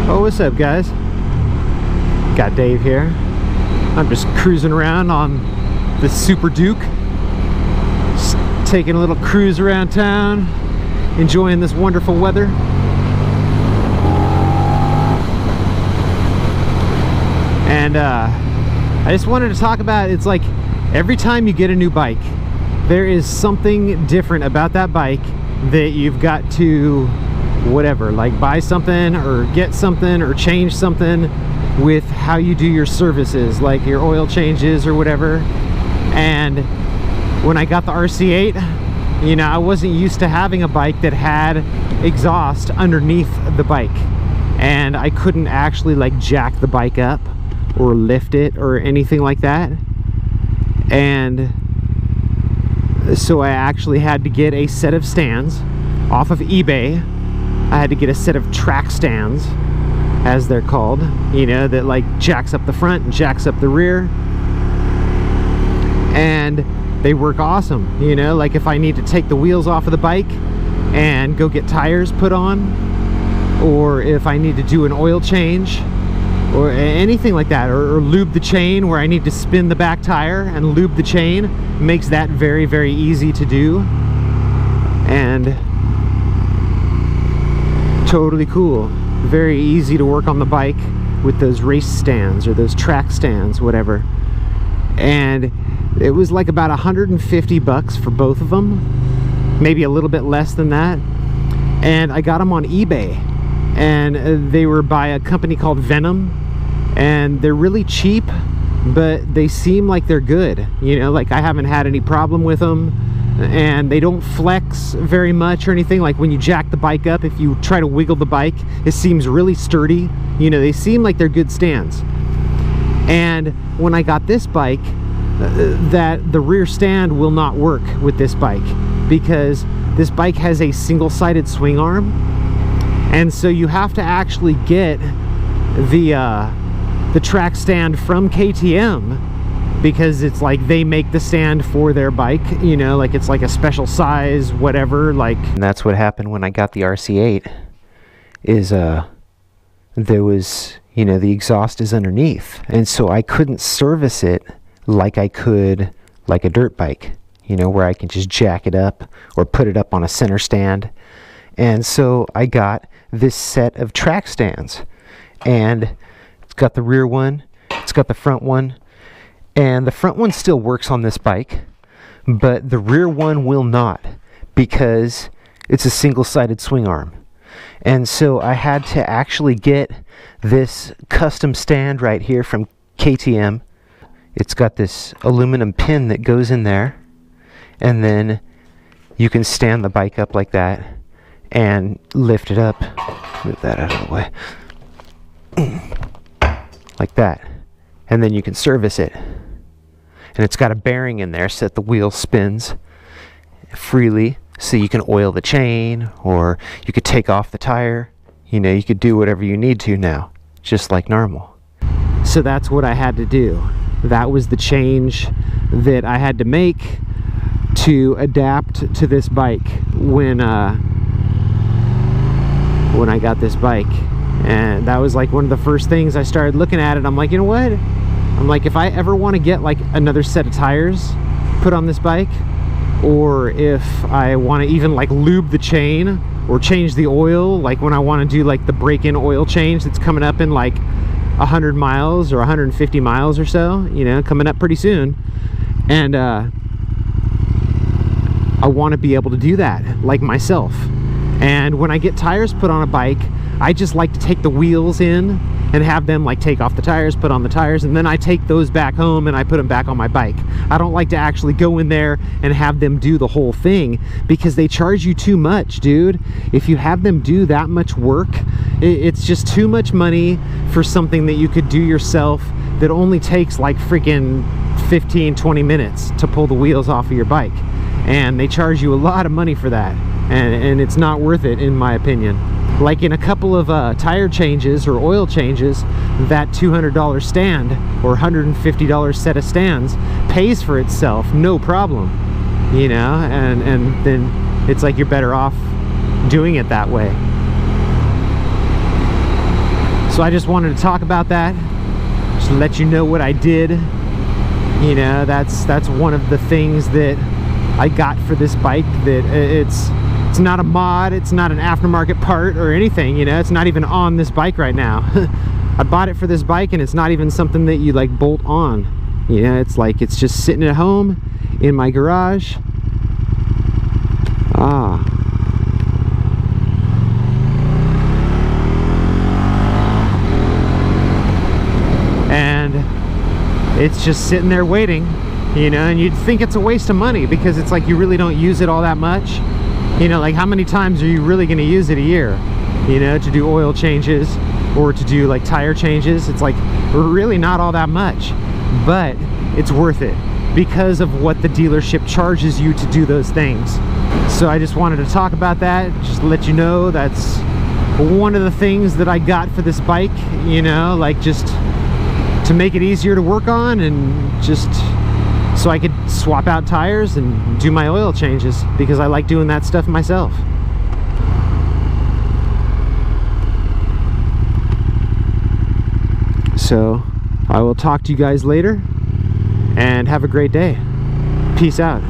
Oh, what's up, guys? GotDave here. I'm just cruising around on the Superduke, just taking a little cruise around town, enjoying this wonderful weather. And I just wanted to talk about, it's like every time you get a new bike, there is something different about that bike that you've got to whatever, like buy something or get something or change something with how you do your services, like your oil changes or whatever. And when I got the RC8, you know, I wasn't used to having a bike that had exhaust underneath the bike, and I couldn't actually like jack the bike up or lift it or anything like that. And so I actually had to get a set of stands off of eBay. I had to get a set of track stands, as they're called, you know, that like jacks up the front and jacks up the rear. And they work awesome, you know, like if I need to take the wheels off of the bike and go get tires put on, or if I need to do an oil change or anything like that, or lube the chain where I need to spin the back tire and lube the chain, makes that very, very easy to do. And totally cool. Very easy to work on the bike with those race stands or those track stands, whatever. And it was like about 150 bucks for both of them, maybe a little bit less than that. And I got them on eBay, and they were by a company called Venom, and they're really cheap, but they seem like they're good, you know, like I haven't had any problem with them. And they don't flex very much or anything. Like when you jack the bike up, if you try to wiggle the bike, it seems really sturdy. You know, they seem like they're good stands. And when I got this bike, that the rear stand will not work with this bike, because this bike has a single-sided swing arm, and so you have to actually get the track stand from KTM, because it's like they make the stand for their bike, you know, like it's like a special size, whatever, like. And that's what happened when I got the RC8, is there was, you know, the exhaust is underneath, and so I couldn't service it like I could like a dirt bike, you know, where I can just jack it up or put it up on a center stand. And so I got this set of track stands, and it's got the rear one, it's got the front one. And the front one still works on this bike, but the rear one will not, because it's a single-sided swing arm. And so I had to actually get this custom stand right here from KTM. It's got this aluminum pin that goes in there, and then you can stand the bike up like that and lift it up. Move that out of the way. Like that. And then you can service it. And it's got a bearing in there so that the wheel spins freely, so you can oil the chain, or you could take off the tire. You know, you could do whatever you need to now, just like normal. So that's what I had to do. That was the change that I had to make to adapt to this bike when I got this bike. And that was like one of the first things I started looking at it. I'm like, you know what? I'm like, if I ever want to get like another set of tires put on this bike, or if I want to even like lube the chain or change the oil, like when I want to do like the break-in oil change that's coming up in like 100 miles or 150 miles or so, you know, coming up pretty soon. And I want to be able to do that like myself. And when I get tires put on a bike, I just like to take the wheels in and have them like take off the tires, put on the tires, and then I take those back home and I put them back on my bike. I don't like to actually go in there and have them do the whole thing, because they charge you too much, dude. If you have them do that much work, it's just too much money for something that you could do yourself that only takes like freaking 15-20 minutes to pull the wheels off of your bike. And they charge you a lot of money for that, and it's not worth it, in my opinion. Like in a couple of tire changes or oil changes, that $200 stand or $150 set of stands pays for itself, no problem, you know, and then it's like you're better off doing it that way. So I just wanted to talk about that, just to let you know what I did. You know, that's one of the things that I got for this bike, that it's not a mod, it's not an aftermarket part or anything, you know, it's not even on this bike right now. I bought it for this bike, and it's not even something that you like bolt on. You know, it's like, it's just sitting at home in my garage. And it's just sitting there waiting, you know, and you'd think it's a waste of money because it's like you really don't use it all that much. You know, like how many times are you really going to use it a year, you know, to do oil changes or to do like tire changes? It's like really not all that much, but it's worth it because of what the dealership charges you to do those things. So I just wanted to talk about that, just to let you know that's one of the things that I got for this bike, you know, like just to make it easier to work on, and just so I could swap out tires and do my oil changes, because I like doing that stuff myself. So I will talk to you guys later, and have a great day. Peace out.